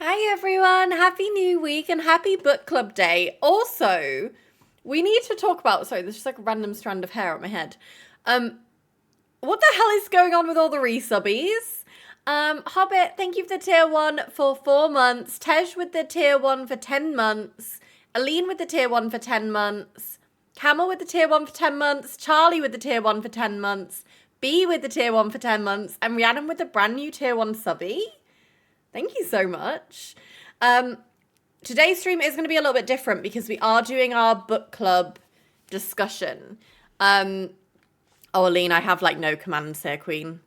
Hi everyone, happy new week and happy book club day. Also, we need to talk about, sorry, there's just like a random strand of hair on my head. What the hell is going on with all the resubbies? Hobbit, thank you for the tier 1 for 4 months. Tej with the tier 1 for 10 months. Aline with the tier 1 for 10 months. Camel with the tier 1 for 10 months. Charlie with the tier 1 for 10 months. B with the tier 1 for 10 months. And Rhiannon with the brand new tier 1 subby. Thank you so much. Today's stream is going to be a little bit different because we are doing our book club discussion. Oh, Aline, I have like no commands here, Queen.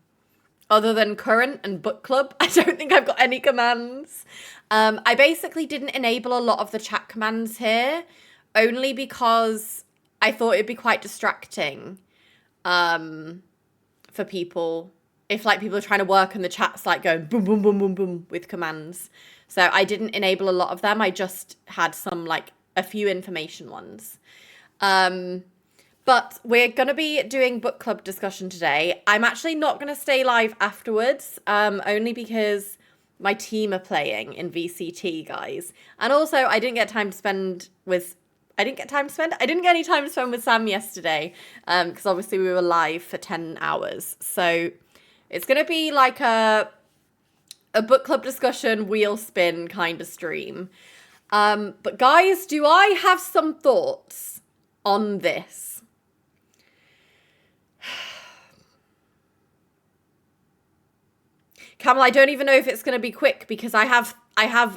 Other than current and book club, I don't think I've got any commands. I basically didn't enable a lot of the chat commands here, only because I thought it'd be quite distracting for people. If like people are trying to work and the chat's like going boom, boom, boom, boom, boom with commands. So I didn't enable a lot of them. I just had some like a few information ones. But we're going to be doing book club discussion today. I'm actually not going to stay live afterwards, only because my team are playing in VCT, guys. And also I didn't get any time to spend with Sam yesterday, because obviously we were live for 10 hours. So it's going to be like a book club discussion, wheel spin kind of stream. But guys, do I have some thoughts on this? Camel, I don't even know if it's going to be quick because I have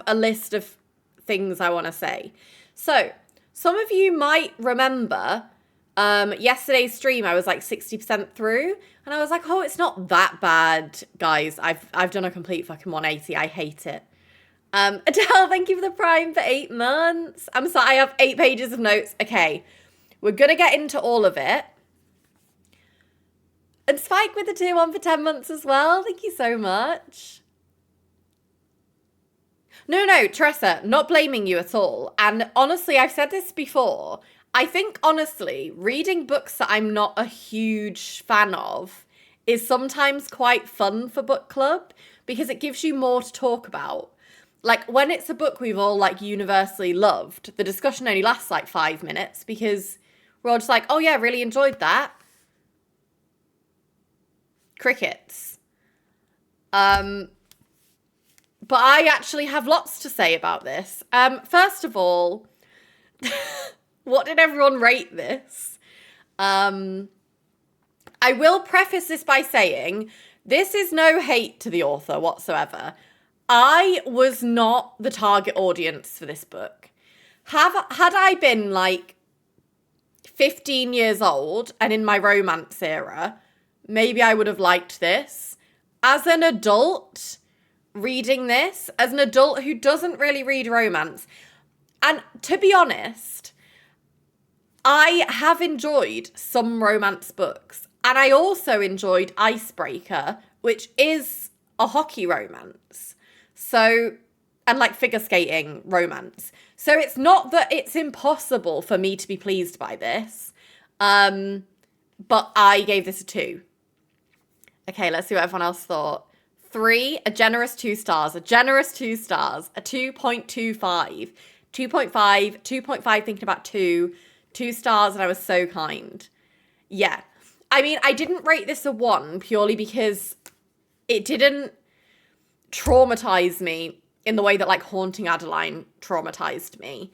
a list of things I want to say. So, some of you might remember yesterday's stream, I was like 60% through, and I was like, oh, it's not that bad, guys. I've done a complete fucking 180. I hate it. Adele, thank you for the Prime for 8 months. I'm sorry, I have 8 pages of notes. Okay, we're gonna get into all of it. And Spike with the tier 1 for 10 months as well. Thank you so much. No, Teresa, not blaming you at all. And honestly, I've said this before. I think, honestly, reading books that I'm not a huge fan of is sometimes quite fun for book club because it gives you more to talk about. Like, when it's a book we've all, like, universally loved, the discussion only lasts, like, 5 minutes because we're all just like, oh, yeah, really enjoyed that. Crickets. But I actually have lots to say about this. First of all... What did everyone rate this? I will preface this by saying this is no hate to the author whatsoever. I was not the target audience for this book. Had I been like 15 years old and in my romance era, maybe I would have liked this. As an adult reading this, as an adult who doesn't really read romance, and to be honest, I have enjoyed some romance books, and I also enjoyed Icebreaker, which is a hockey romance. So, and like figure skating romance. So it's not that it's impossible for me to be pleased by this, but I gave this a 2. Okay, let's see what everyone else thought. 3, a generous 2 stars, a generous 2 stars, a 2.25, 2.5, 2.5 thinking about 2, 2 stars, and I was so kind. Yeah. I mean, I didn't rate this a 1 purely because it didn't traumatize me in the way that, like, Haunting Adeline traumatized me.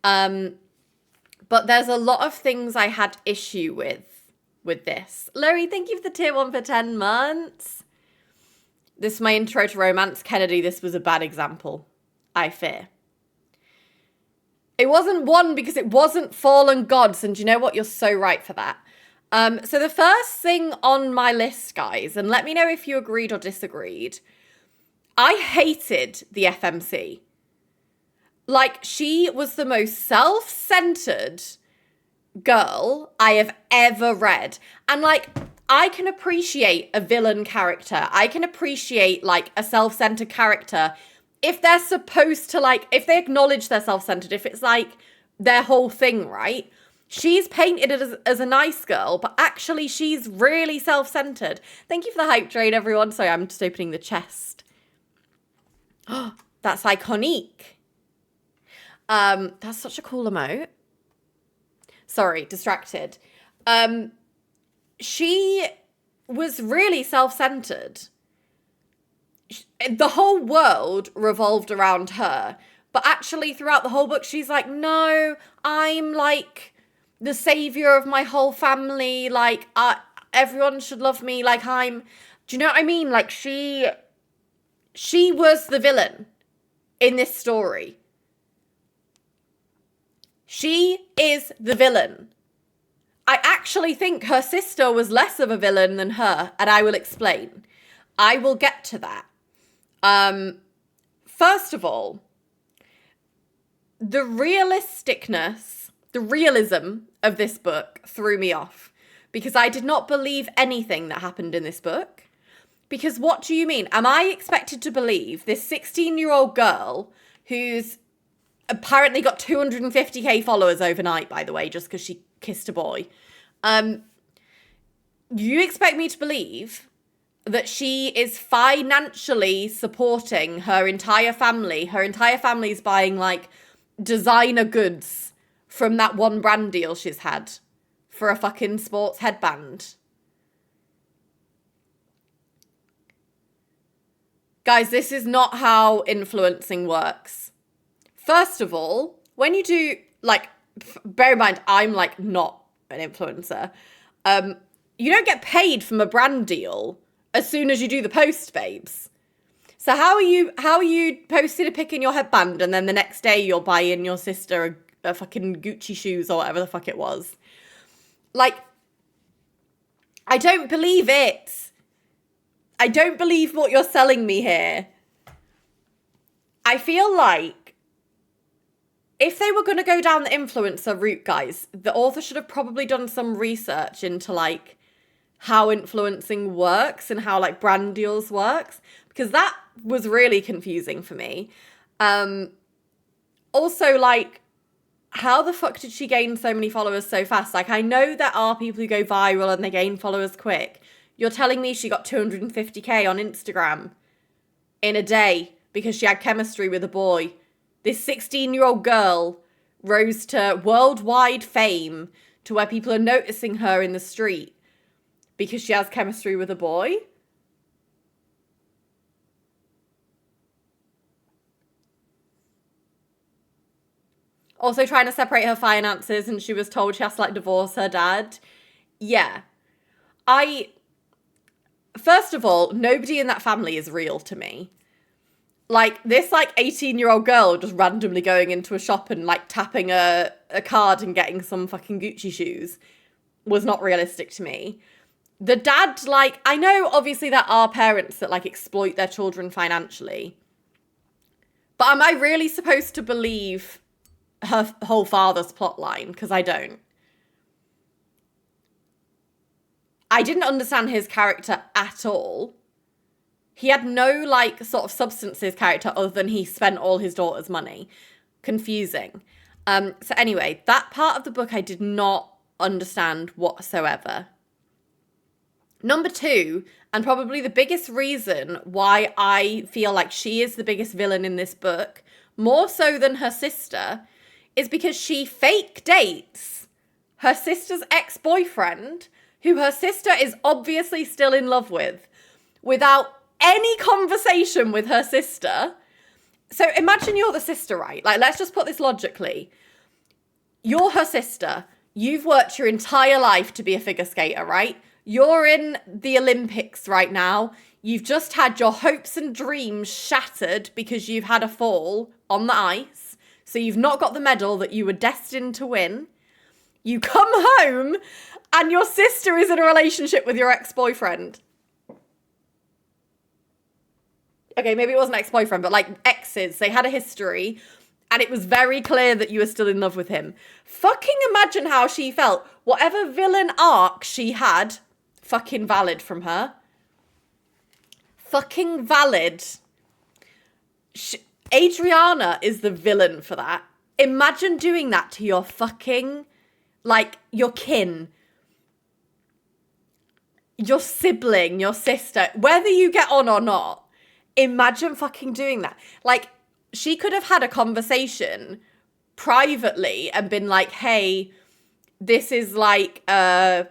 But there's a lot of things I had issue with this. Laurie, thank you for the tier 1 for 10 months. This is my intro to romance. Kennedy, this was a bad example, I fear. It wasn't 1 because it wasn't Fallen Gods, and you know what? You're so right for that. So the first thing on my list, guys, and let me know if you agreed or disagreed, I hated the FMC. Like, she was the most self-centered girl I have ever read. And, like, I can appreciate a villain character. I can appreciate, like, a self-centered character if they're supposed to, like, if they acknowledge they're self-centered, if it's, like, their whole thing, right? She's painted as a nice girl, but actually she's really self-centered. Thank you for the hype train, everyone. Sorry, I'm just opening the chest. That That's iconic. That's such a cool emote. Sorry, distracted. She was really self-centered. The whole world revolved around her. But actually, throughout the whole book, she's like, no, I'm like the savior of my whole family. Like, everyone should love me. Like, do you know what I mean? Like, she was the villain in this story. She is the villain. I actually think her sister was less of a villain than her, and I will explain. I will get to that. First of all, the realisticness, the realism of this book threw me off because I did not believe anything that happened in this book. Because what do you mean? Am I expected to believe this 16-year-old girl who's apparently got 250k followers overnight, by the way, just because she kissed a boy? You expect me to believe that she is financially supporting her entire family? Her entire family's buying like designer goods from that one brand deal she's had for a fucking sports headband. Guys, this is not how influencing works. First of all, when you do, like, bear in mind, I'm like not an influencer. You don't get paid from a brand deal as soon as you do the post, babes. So how are you posting a pic in your headband and then the next day you're buying your sister a fucking Gucci shoes or whatever the fuck it was? Like, I don't believe it. I don't believe what you're selling me here. I feel like if they were going to go down the influencer route, guys, the author should have probably done some research into like how influencing works and how like brand deals works, because that was really confusing for me. Also, like, how the fuck did she gain so many followers so fast? Like, I know there are people who go viral and they gain followers quick. You're telling me she got 250k on Instagram in a day because she had chemistry with a boy. This 16-year-old girl rose to worldwide fame to where people are noticing her in the street because she has chemistry with a boy? Also trying to separate her finances, and she was told she has to like divorce her dad. Yeah. First of all, nobody in that family is real to me. Like, this, like, 18-year-old girl just randomly going into a shop and, like, tapping a card and getting some fucking Gucci shoes was not realistic to me. The dad, like, I know, obviously, there are parents that, like, exploit their children financially. But am I really supposed to believe her whole father's plotline? Because I don't. I didn't understand his character at all. He had no, like, sort of substances character other than he spent all his daughter's money. Confusing. So anyway, that part of the book I did not understand whatsoever. Number two, and probably the biggest reason why I feel like she is the biggest villain in this book, more so than her sister, is because she fake dates her sister's ex-boyfriend, who her sister is obviously still in love with, without any conversation with her sister. So imagine you're the sister, right? Like, let's just put this logically. You're her sister. You've worked your entire life to be a figure skater, right? You're in the Olympics right now. You've just had your hopes and dreams shattered because you've had a fall on the ice. So you've not got the medal that you were destined to win. You come home and your sister is in a relationship with your ex-boyfriend. Okay, maybe it wasn't ex-boyfriend, but like exes. They had a history and it was very clear that you were still in love with him. Fucking imagine how she felt. Whatever villain arc she had, fucking valid from her. Fucking valid. Adriana is the villain for that. Imagine doing that to your fucking, like, your kin. Your sibling, your sister, whether you get on or not. Imagine fucking doing that. Like, she could have had a conversation privately and been like, hey, this is like a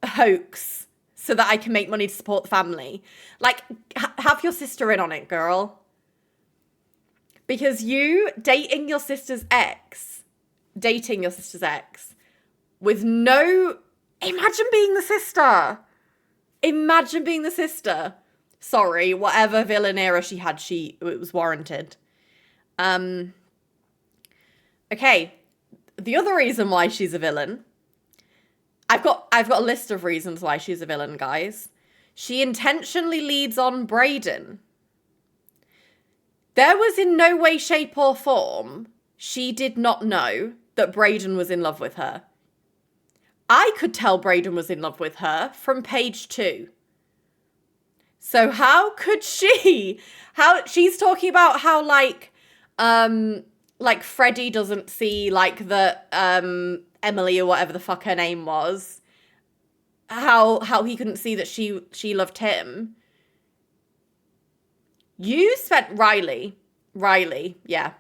hoax so that I can make money to support the family. Like, have your sister in on it, girl. Because you dating your sister's ex with no... Imagine being the sister. Imagine being the sister. Sorry, whatever villain era she had, it was warranted. Okay, the other reason why she's a villain... I've got a list of reasons why she's a villain, guys. She intentionally leads on Brayden. There was in no way, shape, or form she did not know that Brayden was in love with her. I could tell Brayden was in love with her from page 2. So how could she? She's talking about how like Freddie doesn't see like the Emily or whatever the fuck her name was. How he couldn't see that she loved him. You spent Riley, yeah.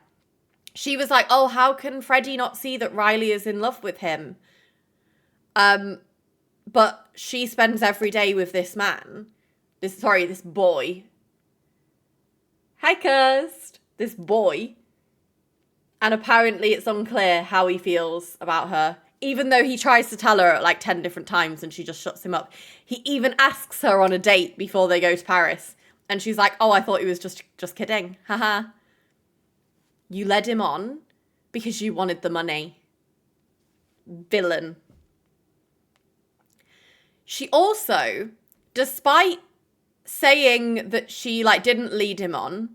She was like, oh, how can Freddie not see that Riley is in love with him? But she spends every day with this man. This boy. Hi, Kirst. This boy. And apparently it's unclear how he feels about her. Even though he tries to tell her like 10 different times and she just shuts him up. He even asks her on a date before they go to Paris. And she's like, oh, I thought he was just kidding. Haha. You led him on because you wanted the money. Villain. She also, despite saying that she like didn't lead him on,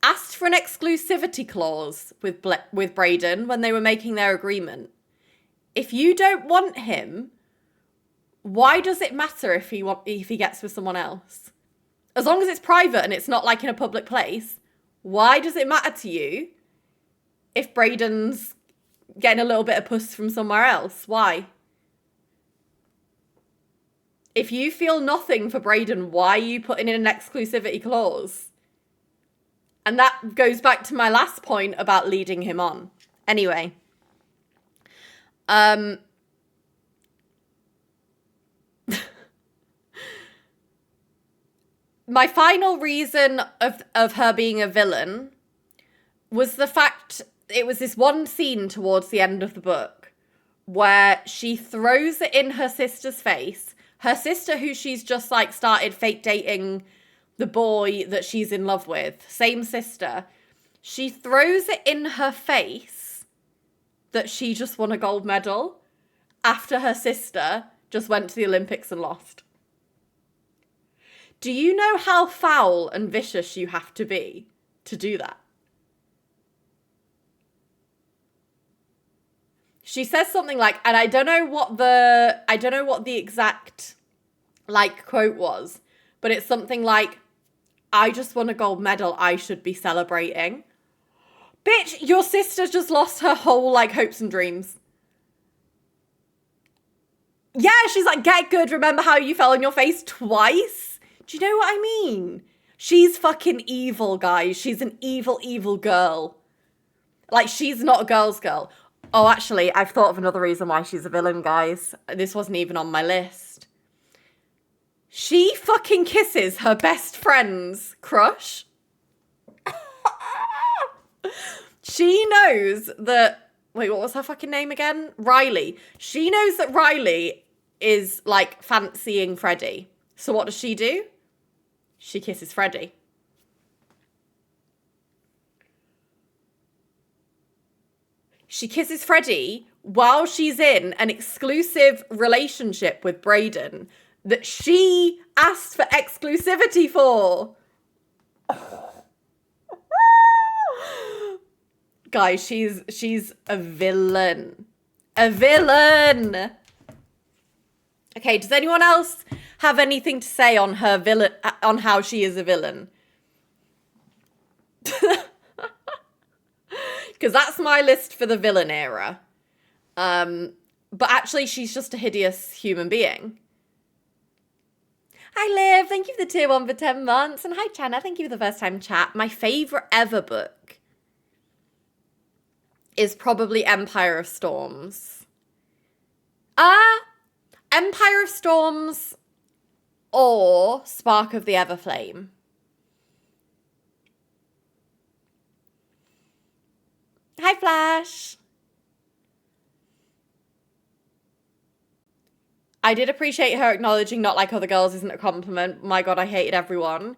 asked for an exclusivity clause with Brayden when they were making their agreement. If you don't want him, why does it matter if he gets with someone else? As long as it's private and it's not like in a public place, why does it matter to you if Brayden's getting a little bit of puss from somewhere else? Why? If you feel nothing for Brayden, why are you putting in an exclusivity clause? And that goes back to my last point about leading him on. Anyway. My final reason of her being a villain was the fact it was this one scene towards the end of the book where she throws it in her sister's face. Her sister, who she's just like started fake dating the boy that she's in love with. Same sister. She throws it in her face that she just won a gold medal after her sister just went to the Olympics and lost. Do you know how foul and vicious you have to be to do that? She says something like, and I don't know what the exact like quote was, but it's something like, I just won a gold medal, I should be celebrating. Bitch, your sister just lost her whole like hopes and dreams. Yeah, she's like, get good, remember how you fell on your face twice? Do you know what I mean? She's fucking evil, guys. She's an evil, evil girl. Like, she's not a girl's girl. Oh, actually, I've thought of another reason why she's a villain, guys. This wasn't even on my list. She fucking kisses her best friend's crush. She knows that... Wait, what was her fucking name again? Riley. She knows that Riley is, like, fancying Freddie. So what does she do? She kisses Freddie. She kisses Freddie while she's in an exclusive relationship with Brayden that she asked for exclusivity for. Guys, she's a villain. A villain! Okay, does anyone else have anything to say on her villain, on how she is a villain? Because that's my list for the villain era. But actually, she's just a hideous human being. Hi Liv, thank you for the tier 1 for 10 months. And hi Chana, thank you for the first time chat. My favourite ever book is probably Empire of Storms. Empire of Storms or Spark of the Everflame. Hi Flash. I did appreciate her acknowledging not like other girls isn't a compliment. My God, I hated everyone.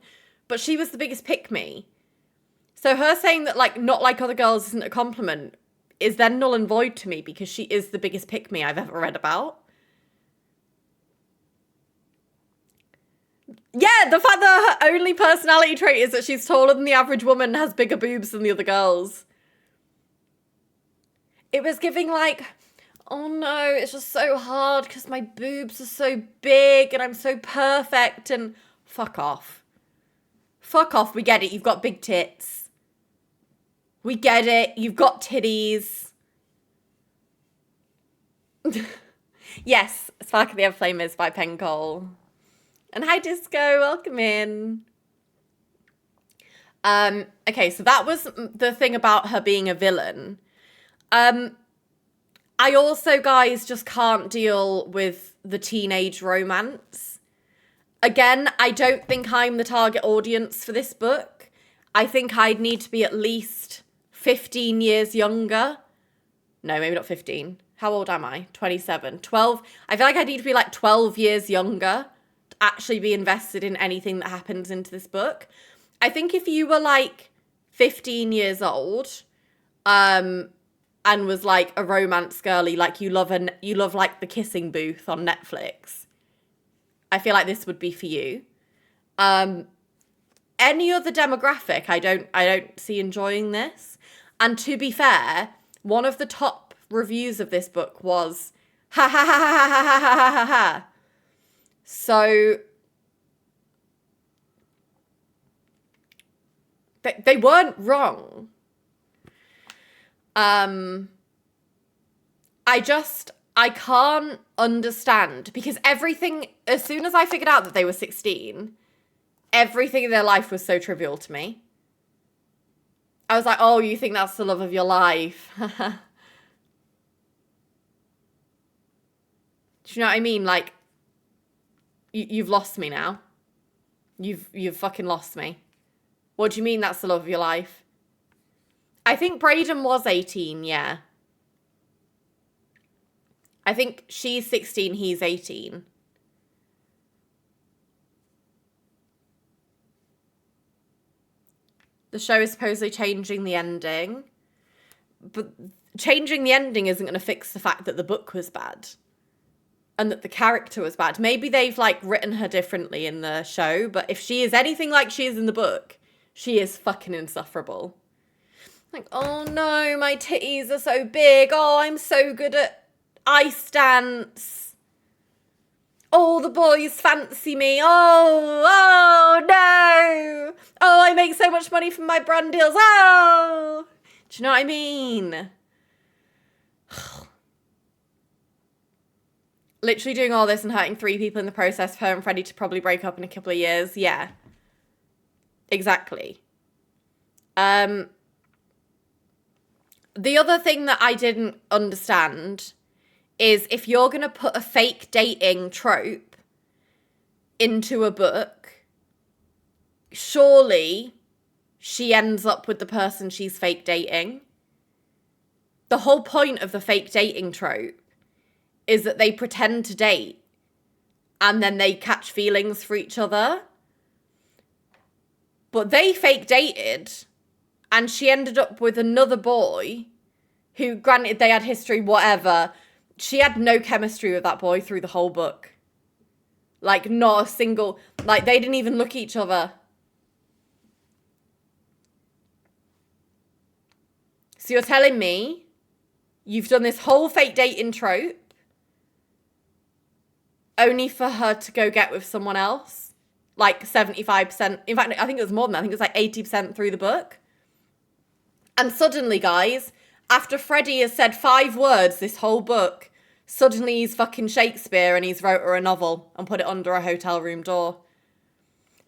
But she was the biggest pick-me. So her saying that like not like other girls isn't a compliment is then null and void to me because she is the biggest pick-me I've ever read about. Yeah, the fact that her only personality trait is that she's taller than the average woman and has bigger boobs than the other girls. It was giving like, oh no, it's just so hard because my boobs are so big and I'm so perfect and fuck off. Fuck off, we get it, you've got big tits. We get it, you've got titties. Yes, Spark of the Everflame is by Penn Cole. And hi Disco, welcome in. Okay, so that was the thing about her being a villain. I also, guys, just can't deal with the teenage romance. Again, I don't think I'm the target audience for this book. I think I'd need to be at least 15 years younger. No, maybe not 15. How old am I? 27. 12. I feel like I need to be like 12 years younger to actually be invested in anything that happens into this book. I think if you were like 15 years old, and was like a romance girly, like you love like The Kissing Booth on Netflix, I feel like this would be for you. Any other demographic, I don't see enjoying this. And to be fair, one of the top reviews of this book was ha ha ha ha ha ha ha ha ha. So they weren't wrong. I can't understand because everything, as soon as I figured out that they were 16, everything in their life was so trivial to me. I was like, oh, you think that's the love of your life? Do you know what I mean? Like, you've lost me now. You've fucking lost me. What do you mean that's the love of your life? I think Brayden was 18, yeah. I think she's 16, he's 18. The show is supposedly changing the ending. But changing the ending isn't going to fix the fact that the book was bad. And that the character was bad. Maybe they've, like, written her differently in the show. But if she is anything like she is in the book, she is fucking insufferable. Like, oh no, my titties are so big. Oh, I'm so good at ice dance. All the boys fancy me. Oh no. Oh, I make so much money from my brand deals. Oh. Do you know what I mean? Literally doing all this and hurting 3 people in the process for her and Freddie to probably break up in a couple of years. Yeah. Exactly. The other thing that I didn't understand is if you're going to put a fake dating trope into a book, surely she ends up with the person she's fake dating. The whole point of the fake dating trope is that they pretend to date and then they catch feelings for each other. But they fake dated and she ended up with another boy who, granted, they had history, whatever. She had no chemistry with that boy through the whole book. Like, not a single... Like, they didn't even look at each other. So you're telling me you've done this whole fake dating trope only for her to go get with someone else? Like, 75%... In fact, I think it was more than that. I think it was like 80% through the book. And suddenly, guys, after Freddie has said 5 words this whole book, suddenly he's fucking Shakespeare and he's wrote her a novel and put it under a hotel room door.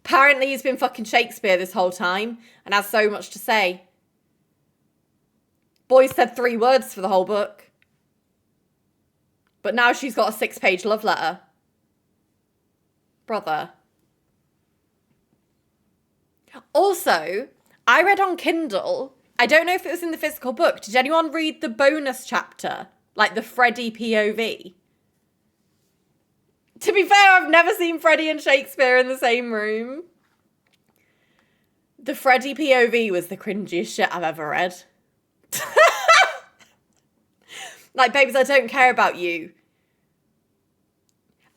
Apparently he's been fucking Shakespeare this whole time and has so much to say. Boy said 3 words for the whole book. But now she's got a 6-page love letter. Brother. Also, I read on Kindle, I don't know if it was in the physical book, did anyone read the bonus chapter? Like the Freddie POV? To be fair, I've never seen Freddie and Shakespeare in the same room. The Freddie POV was the cringiest shit I've ever read. Like, babes, I don't care about you.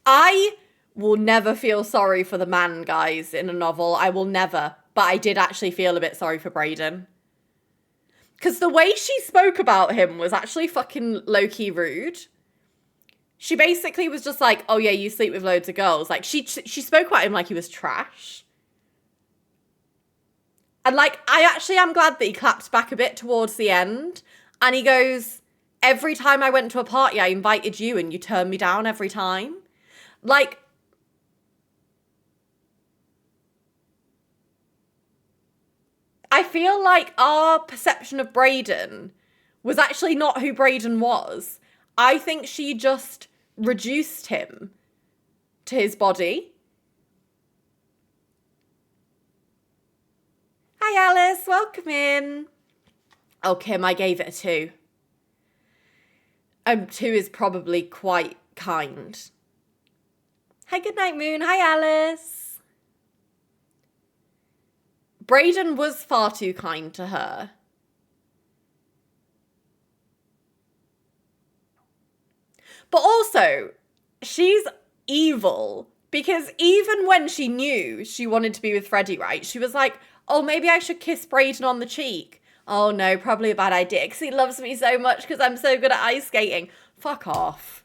I will never feel sorry for the man, guys, in a novel. I will never. But I did actually feel a bit sorry for Brayden. Because the way she spoke about him was actually fucking low-key rude. She basically was just like, oh yeah, you sleep with loads of girls. Like, she spoke about him like he was trash. And like, I actually am glad that he clapped back a bit towards the end. And he goes, every time I went to a party, I invited you and you turned me down every time. Like, I feel like our perception of Brayden was actually not who Brayden was. I think she just reduced him to his body. Hi, Alice. Welcome in. Oh, Kim, I gave it a 2. 2 is probably quite kind. Hi, good night, Moon. Hi, Alice. Brayden was far too kind to her. But also, she's evil because even when she knew she wanted to be with Freddie, right, she was like, oh, maybe I should kiss Brayden on the cheek. Oh no, probably a bad idea because he loves me so much because I'm so good at ice skating. Fuck off.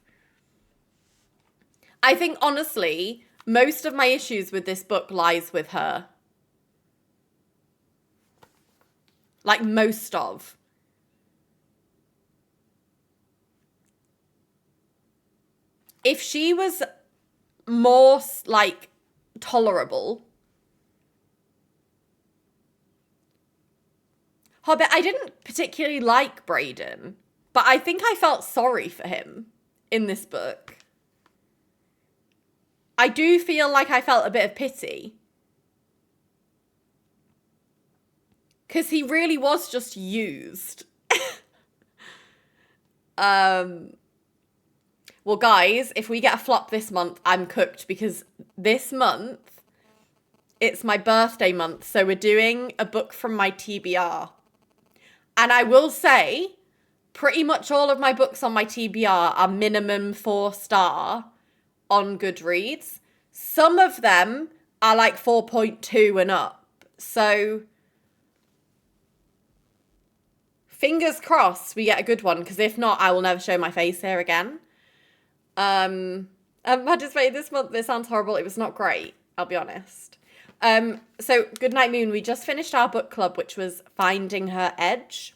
I think, honestly, most of my issues with this book lies with her. Like, most of. If she was more, like, tolerable. Hobbit, I didn't particularly like Brayden, but I think I felt sorry for him in this book. I do feel like I felt a bit of pity. Because he really was just used. Well, guys, if we get a flop this month, I'm cooked because this month, it's my birthday month. So we're doing a book from my TBR. And I will say, pretty much all of my books on my TBR are minimum 4-star on Goodreads. Some of them are like 4.2 and up. So fingers crossed we get a good one, because if not, I will never show my face here again. I participated this month. This sounds horrible. It was not great, I'll be honest. So Goodnight Moon, we just finished our book club, which was Finding Her Edge.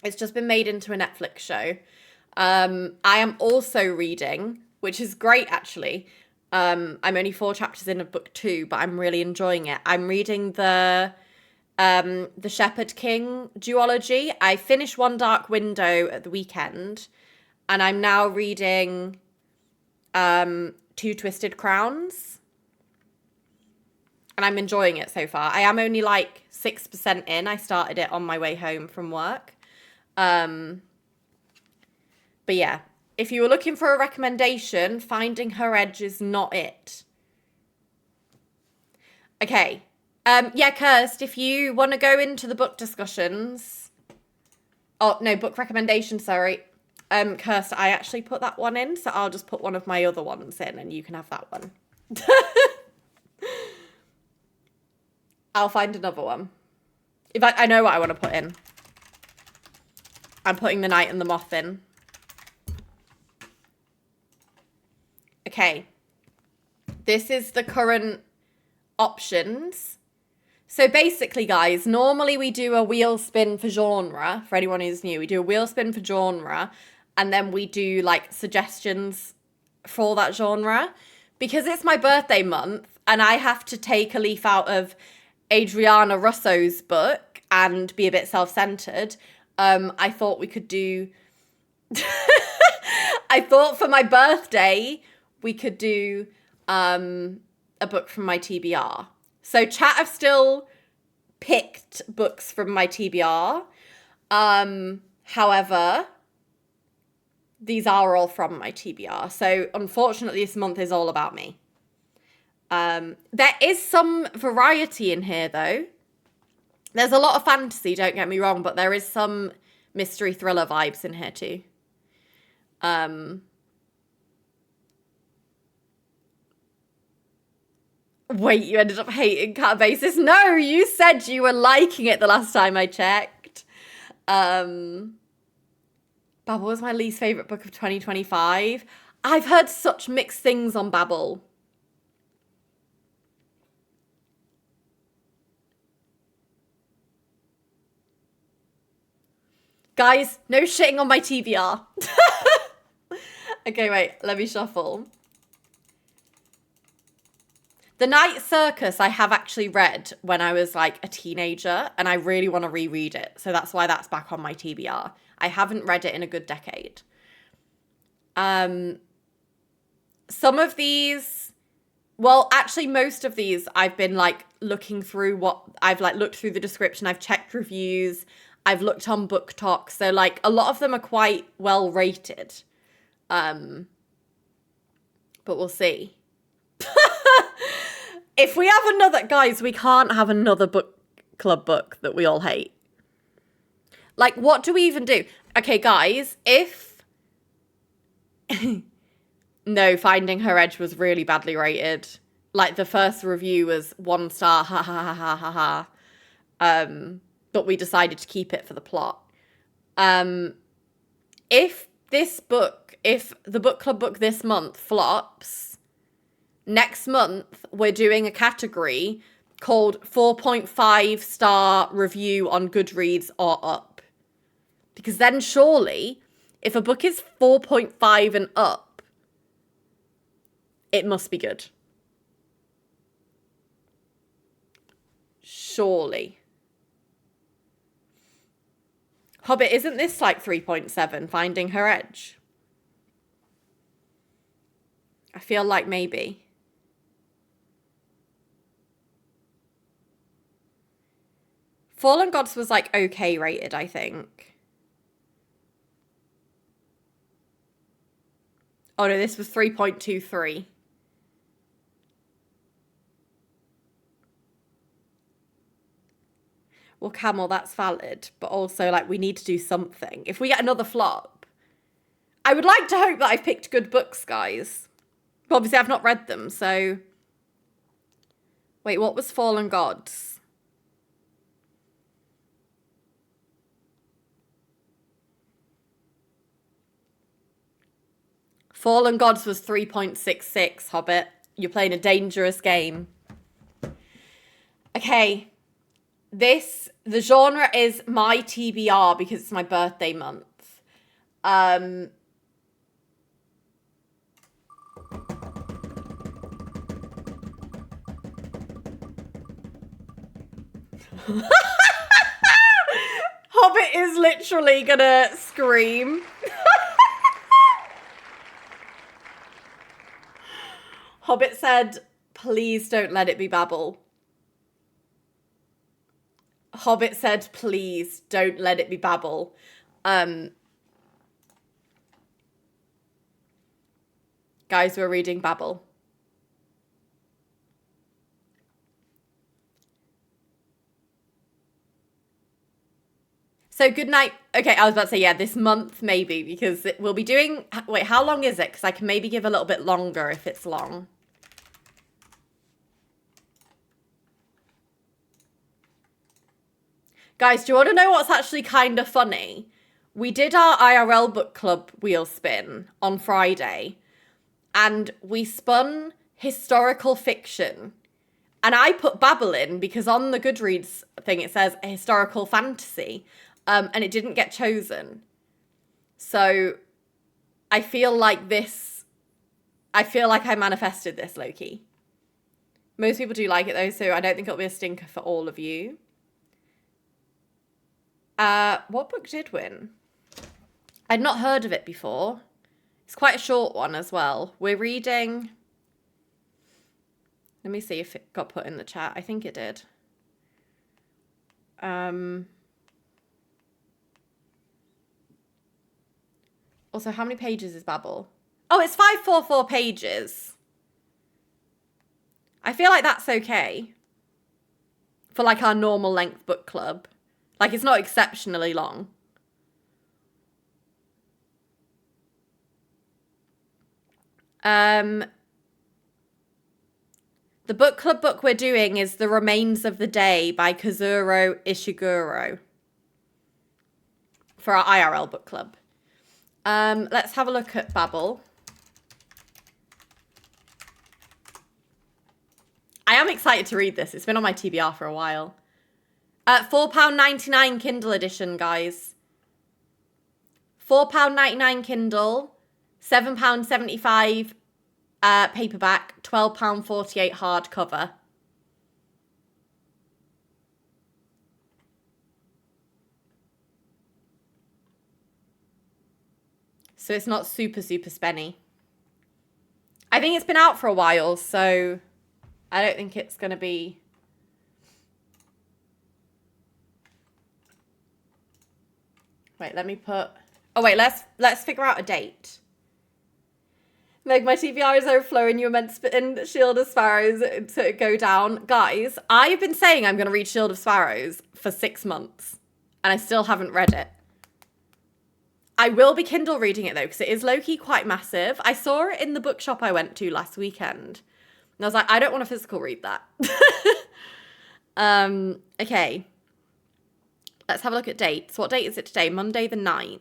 It's just been made into a Netflix show. I am also reading, which is great actually. I'm only 4 chapters in of book 2, but I'm really enjoying it. I'm reading the Shepherd King duology. I finished One Dark Window at the weekend, and I'm now reading Two Twisted Crowns. And I'm enjoying it so far. I am only like 6% in. I started it on my way home from work. But yeah, if you were looking for a recommendation, Finding Her Edge is not it. Okay. Yeah, Kirst, if you want to go into the book discussions. Oh, no, book recommendation, sorry. Kirst, I actually put that one in, so I'll just put one of my other ones in and you can have that one. I'll find another one. If I know what I want to put in. I'm putting The Night and the Moth in. Okay. This is the current options. So basically, guys, normally we do a wheel spin for genre. For anyone who's new, we do a wheel spin for genre. And then we do like suggestions for that genre. Because it's my birthday month, and I have to take a leaf out of Adriana Russo's book and be a bit self-centered, I thought we could do... I thought for my birthday, we could do a book from my TBR. So chat have still picked books from my TBR. However, these are all from my TBR. So unfortunately, this month is all about me. There is some variety in here, though. There's a lot of fantasy, don't get me wrong, but there is some mystery thriller vibes in here too. Wait, you ended up hating Catabasis? No, you said you were liking it the last time I checked. Babel was my least favourite book of 2025. I've heard such mixed things on Babel. Guys, no shitting on my TBR. Okay, wait, let me shuffle. The Night Circus I have actually read when I was like a teenager, and I really want to reread it. So that's why that's back on my TBR. I haven't read it in a good decade. Some of these, well, actually most of these I've been like looking through I've like looked through the description, I've checked reviews, I've looked on Book Talk. So like a lot of them are quite well rated. But we'll see. If we have another, guys, we can't have another book club book that we all hate. Like, what do we even do? Okay, guys, if... No, Finding Her Edge was really badly rated. Like, the first review was 1 star, ha ha ha ha ha ha. But we decided to keep it for the plot. If the book club book this month flops... Next month, we're doing a category called 4.5 star review on Goodreads or up. Because then surely, if a book is 4.5 and up, it must be good. Surely. Hobbit, isn't this like 3.7, Finding Her Edge? I feel like maybe. Fallen Gods was like okay rated, I think. Oh no, this was 3.23. Well, Camel, that's valid. But also, like, we need to do something. If we get another flop, I would like to hope that I've picked good books, guys. But obviously, I've not read them, so... Wait, what was Fallen Gods? Fallen Gods was 3.66, Hobbit. You're playing a dangerous game. Okay. The genre is my TBR because it's my birthday month. Hobbit is literally gonna scream. Hobbit said, please don't let it be Babel. Hobbit said, please don't let it be Babel. Guys, we're reading Babel. So good night. Okay, I was about to say, yeah, this month maybe, because we'll be doing... Wait, how long is it? Because I can maybe give a little bit longer if it's long. Guys, do you want to know what's actually kind of funny? We did our IRL book club wheel spin on Friday, and we spun historical fiction. And I put Babel in because on the Goodreads thing it says historical fantasy, and it didn't get chosen. So I feel like I manifested this, low-key. Most people do like it though, so I don't think it'll be a stinker for all of you. What book did win? I'd not heard of it before. It's quite a short one as well. We're reading... Let me see if it got put in the chat. I think it did. Also, how many pages is Babel? Oh, it's 544 pages. I feel like that's okay for like our normal length book club. Like, it's not exceptionally long. The book club book we're doing is The Remains of the Day by Kazuro Ishiguro for our IRL book club. Let's have a look at Babel. I am excited to read this. It's been on my TBR for a while. £4.99 Kindle edition, guys. £4.99 Kindle, £7.75 paperback, £12.48 hardcover. So it's not super, super spenny. I think it's been out for a while, so I don't think it's going to be... Wait, let me put... Oh, wait, let's figure out a date. Meg, my TBR is overflowing. You were meant to put in Shield of Sparrows to go down. Guys, I've been saying I'm going to read Shield of Sparrows for 6 months, and I still haven't read it. I will be Kindle reading it, though, because it is low-key quite massive. I saw it in the bookshop I went to last weekend, and I was like, I don't want a physical read that. Okay. Let's have a look at dates. What date is it today? Monday the 9th.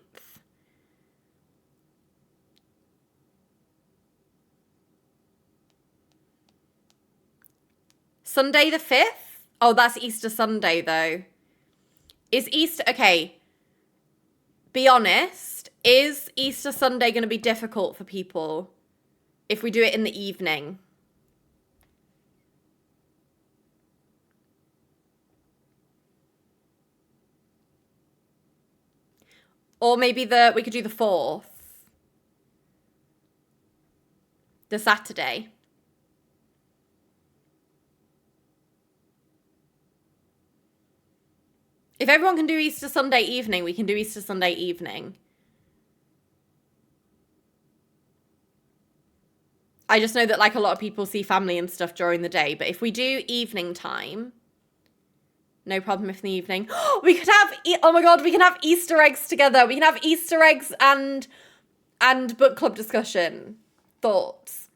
Sunday the 5th? Oh, that's Easter Sunday, though. Is Easter... Okay. Be honest. Is Easter Sunday going to be difficult for people if we do it in the evening? Or maybe we could do the 4th. The Saturday. If everyone can do Easter Sunday evening, we can do Easter Sunday evening. I just know that like a lot of people see family and stuff during the day. But if we do evening time, no problem if in the evening. We could have, oh my God, we can have Easter eggs together. We can have Easter eggs and book club discussion. Thoughts?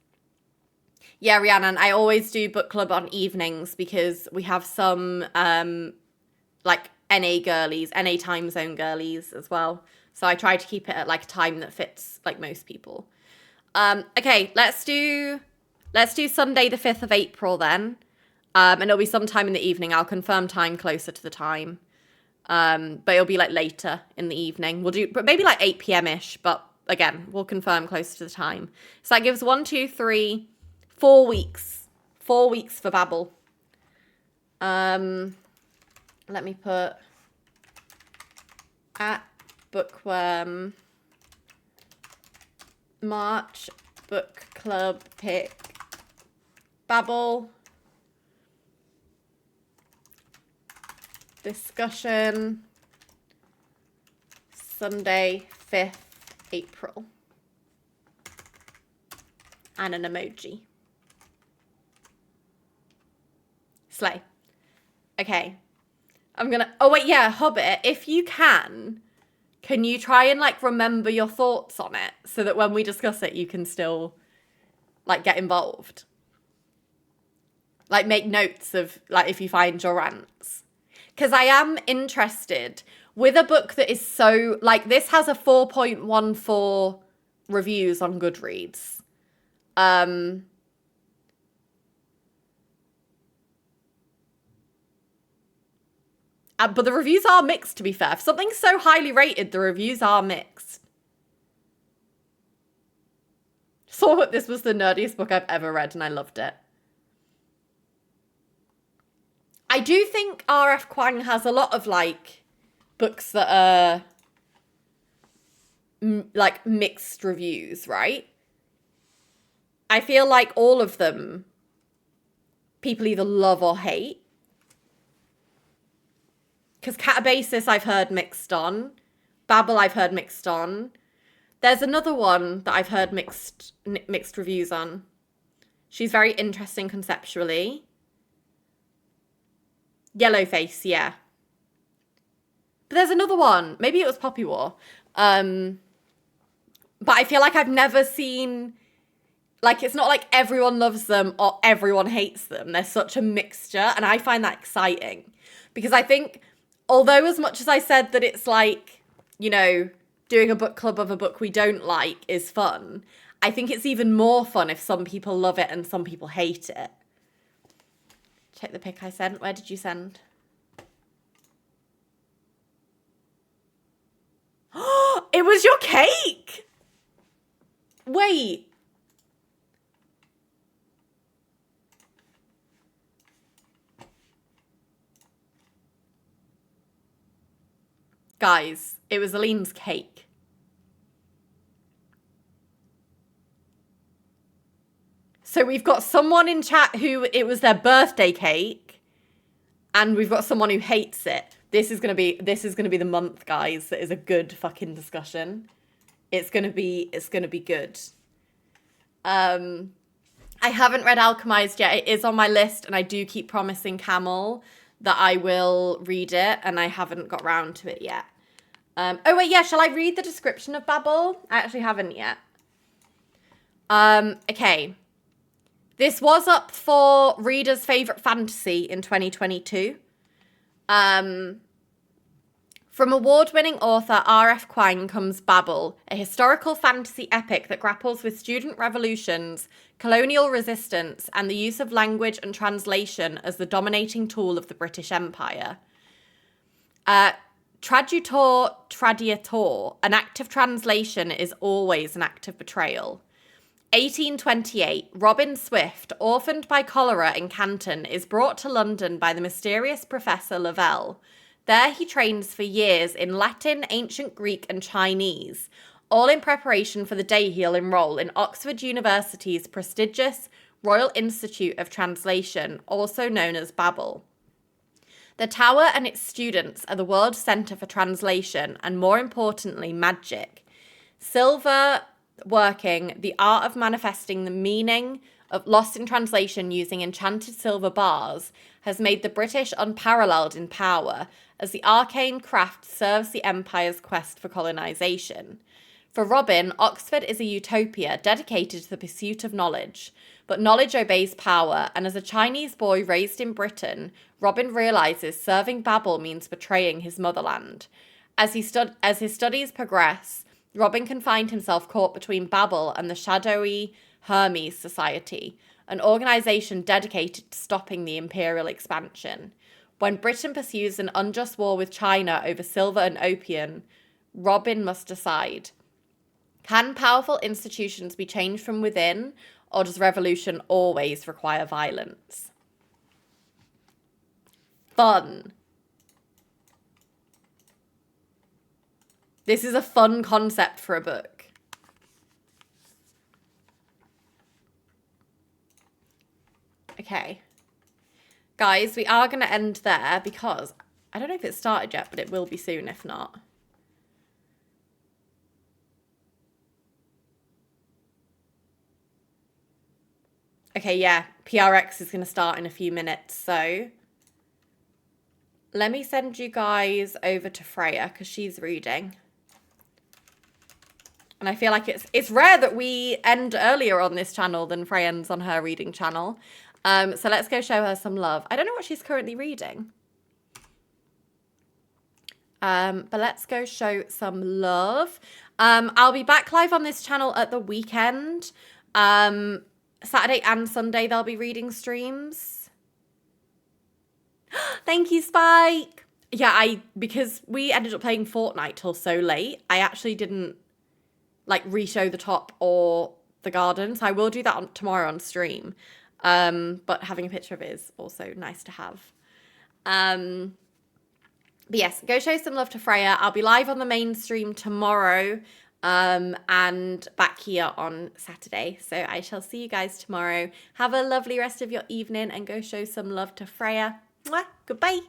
Yeah, Rhiannon, I always do book club on evenings because we have some like NA girlies, NA time zone girlies as well. So I try to keep it at like a time that fits like most people. Okay, let's do Sunday the 5th of April then. And it'll be sometime in the evening. I'll confirm time closer to the time. But it'll be like later in the evening. We'll do maybe like 8 p.m.-ish, but again, we'll confirm closer to the time. So that gives 1, 2, 3, 4 weeks. 4 weeks for Babel. Let me put at Bookworm March book club pick Babel discussion Sunday 5th April and an emoji. Slay. Okay. I'm gonna... Oh, wait, yeah, Hobbit, if you can you try and, like, remember your thoughts on it so that when we discuss it, you can still, like, get involved? Like, make notes of, like, if you find your rants. Because I am interested with a book that is so... Like, this has a 4.14 reviews on Goodreads. But the reviews are mixed, to be fair. For something so highly rated, the reviews are mixed. Saw that this was the nerdiest book I've ever read, and I loved it. I do think R.F. Kuang has a lot of like books that are like mixed reviews, right? I feel like all of them people either love or hate. Because Catabasis I've heard mixed on. Babel I've heard mixed on. There's another one that I've heard mixed reviews on. She's very interesting conceptually. Yellowface, yeah. But there's another one. Maybe it was Poppy War. But I feel like I've never seen... Like, it's not like everyone loves them or everyone hates them. They're such a mixture, and I find that exciting. Because I think, although as much as I said that it's like, you know, doing a book club of a book we don't like is fun, I think it's even more fun if some people love it and some people hate it. Check the pic I sent. Where did you send? It was your cake! Wait. Guys, it was Aline's cake. So we've got someone in chat who it was their birthday cake, and we've got someone who hates it. This is gonna be the month, guys. That is a good fucking discussion. It's gonna be good. I haven't read Alchemized yet. It is on my list, and I do keep promising Camel that I will read it, and I haven't got round to it yet. Oh wait, yeah, shall I read the description of Babel? I actually haven't yet. Okay. This was up for Reader's Favourite Fantasy in 2022. From award-winning author R.F. Kuang comes Babel, a historical fantasy epic that grapples with student revolutions, colonial resistance, and the use of language and translation as the dominating tool of the British Empire. Tradutor tradiator, an act of translation is always an act of betrayal. 1828, Robin Swift, orphaned by cholera in Canton, is brought to London by the mysterious Professor Lavelle. There he trains for years in Latin, ancient Greek, and Chinese, all in preparation for the day he'll enroll in Oxford University's prestigious Royal Institute of Translation, also known as Babel. The Tower and its students are the world centre for translation and, more importantly, magic. Silver working, the art of manifesting the meaning of lost in translation using enchanted silver bars, has made the British unparalleled in power, as the arcane craft serves the Empire's quest for colonisation. For Robin, Oxford is a utopia dedicated to the pursuit of knowledge. But knowledge obeys power, and as a Chinese boy raised in Britain, Robin realises serving Babel means betraying his motherland. As his studies progress, Robin can find himself caught between Babel and the shadowy Hermes Society, an organisation dedicated to stopping the imperial expansion. When Britain pursues an unjust war with China over silver and opium, Robin must decide. Can powerful institutions be changed from within, or does revolution always require violence? Fun. This is a fun concept for a book. Okay. Guys, we are going to end there because I don't know if it started yet, but it will be soon if not. Okay, yeah, PRX is going to start in a few minutes, so let me send you guys over to Freya because she's reading. And I feel like it's rare that we end earlier on this channel than Freya ends on her reading channel. So let's go show her some love. I don't know what she's currently reading. But let's go show some love. I'll be back live on this channel at the weekend. Saturday and Sunday there'll be reading streams. Thank you, Spike. Yeah, because we ended up playing Fortnite till so late, I actually didn't like re-show the top or the garden. So I will do that tomorrow on stream. But having a picture of it is also nice to have. But yes, go show some love to Freya. I'll be live on the main stream tomorrow, and back here on Saturday. So I shall see you guys tomorrow. Have a lovely rest of your evening and go show some love to Freya. Mwah. Goodbye.